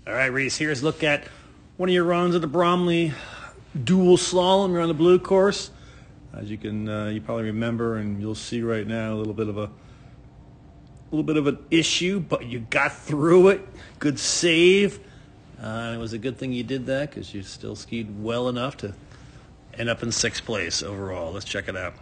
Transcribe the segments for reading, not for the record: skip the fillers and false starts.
All right, Reese, here's a look at one of your runs at the Bromley dual slalom. You're on the blue course. As you can, you probably remember, and you'll see right now, a little bit of an issue, but you got through it. Good save. It was a good thing you did that because you still skied well enough to end up in 6th place overall. Let's check it out.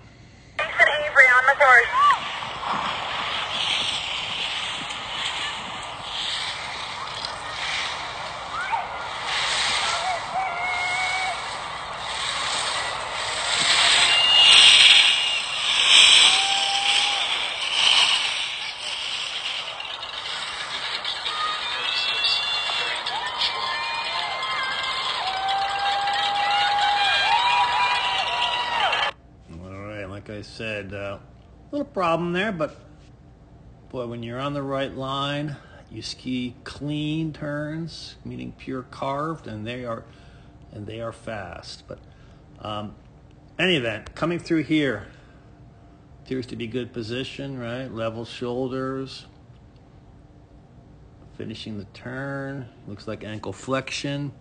Like I said, little problem there, but boy, when you're on the right line, you ski clean turns, meaning pure carved, and they are fast. But any event, coming through here appears to be good position, right? Level shoulders, finishing the turn, looks like ankle flexion,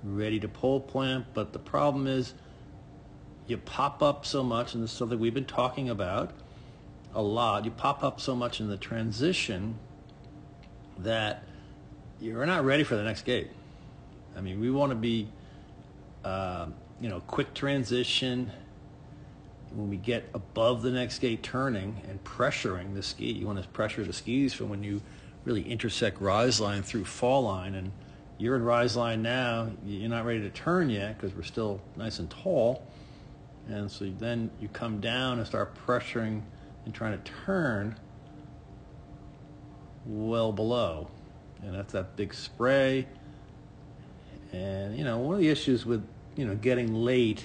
ready to pole plant. But the problem is, you pop up so much, and this is something we've been talking about a lot, you pop up so much in the transition that you're not ready for the next gate. I mean, we want to be, quick transition. When we get above the next gate turning and pressuring the ski, you want to pressure the skis for when you really intersect rise line through fall line. And you're in rise line now, you're not ready to turn yet because we're still nice and tall. And so then you come down and start pressuring and trying to turn well below. And that's that big spray. And, one of the issues with, getting late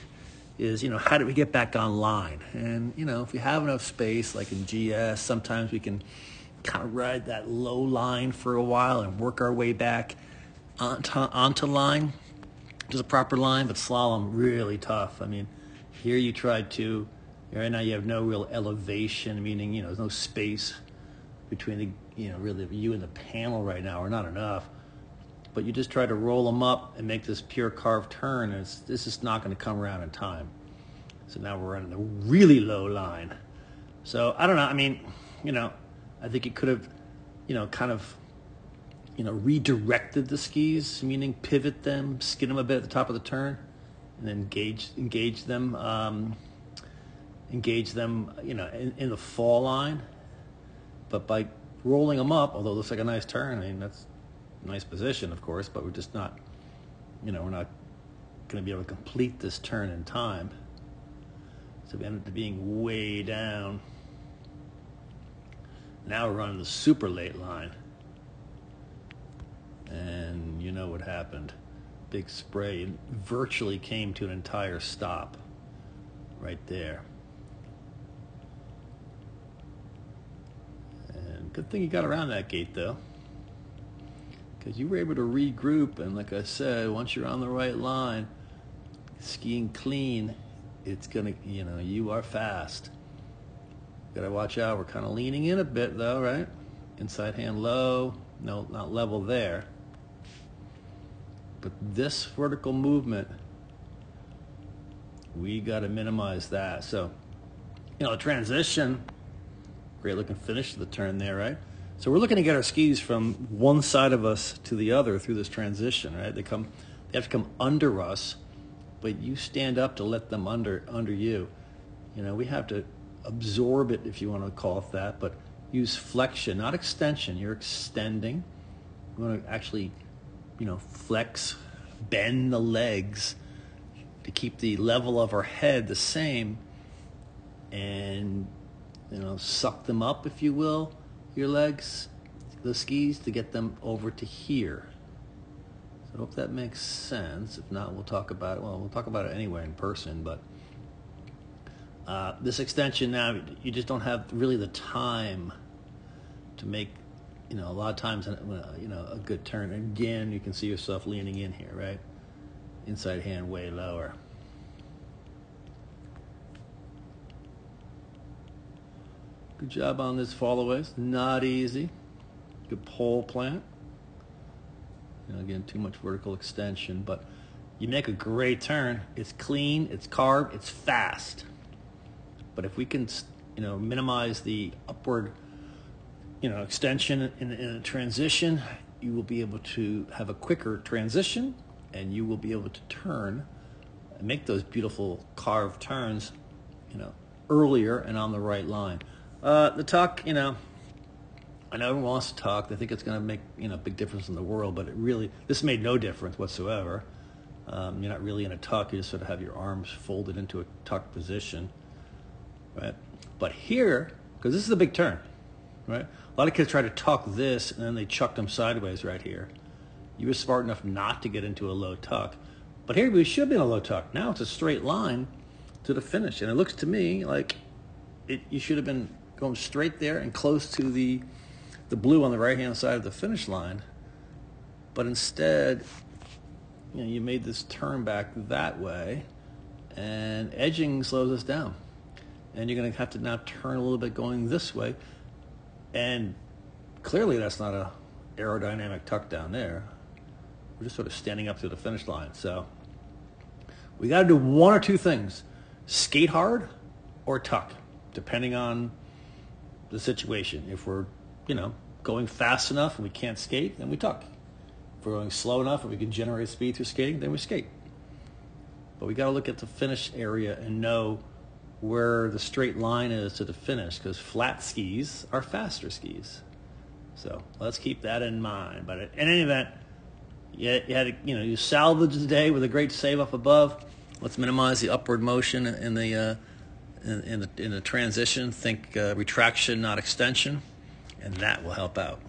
is, how do we get back online? And, if you have enough space, like in GS, sometimes we can kind of ride that low line for a while and work our way back onto line, to the proper line. But slalom, really tough. I mean, here you tried to, right now you have no real elevation, meaning, there's no space between the, really you and the panel right now, or not enough. But you just try to roll them up and make this pure carved turn, and this is not going to come around in time. So now we're on the really low line. So I don't know. I mean, I think you could have, redirected the skis, meaning pivot them, skid them a bit at the top of the turn, and then engage them, in the fall line. But by rolling them up, although it looks like a nice turn, I mean, that's a nice position, of course, but we're just not, we're not going to be able to complete this turn in time. So we ended up being way down. Now we're running the super late line. And you know what happened. Big spray, and virtually came to an entire stop right there. And good thing you got around that gate though, because you were able to regroup. And like I said, once you're on the right line, skiing clean, it's gonna, you are fast. Gotta watch out. We're kind of leaning in a bit though, right? Inside hand low, no, not level there. But this vertical movement, we got to minimize that. So, the transition, great looking finish to the turn there, right? So we're looking to get our skis from one side of us to the other through this transition, right? They have to come under us, but you stand up to let them under you. We have to absorb it, if you want to call it that, but use flexion, not extension. You're extending. You want to actually flex, bend the legs to keep the level of our head the same, and suck them up, if you will, your legs, the skis, to get them over to here. So I hope that makes sense. If not, we'll talk about it. Well, we'll talk about it anyway in person, but this extension now, you just don't have really the time to make, a lot of times, a good turn. Again, you can see yourself leaning in here, right? Inside hand way lower. Good job on this fall away. It's not easy. Good pole plant. Again, too much vertical extension, but you make a great turn. It's clean, it's carved, it's fast. But if we can, minimize the upward, extension in a transition, you will be able to have a quicker transition, and you will be able to turn and make those beautiful carved turns, earlier and on the right line. The tuck, I know everyone wants to tuck. They think it's going to make, a big difference in the world, but this made no difference whatsoever. You're not really in a tuck. You just sort of have your arms folded into a tuck position, right? But here, because this is a big turn, right? A lot of kids try to tuck this, and then they chuck them sideways right here. You were smart enough not to get into a low tuck. But here we should be in a low tuck. Now it's a straight line to the finish. And it looks to me like you should have been going straight there and close to the blue on the right-hand side of the finish line. But instead, you made this turn back that way, and edging slows us down. And you're going to have to now turn a little bit going this way. And clearly that's not a aerodynamic tuck down there. We're just sort of standing up to the finish line. So we got to do one or two things: skate hard or tuck, depending on the situation. If we're, going fast enough and we can't skate, then we tuck. If we're going slow enough and we can generate speed through skating, then we skate. But we got to look at the finish area and know where the straight line is to the finish, because flat skis are faster skis. So let's keep that in mind. But in any event, you salvaged the day with a great save up above. Let's minimize the upward motion in the transition. Think retraction, not extension, and that will help out.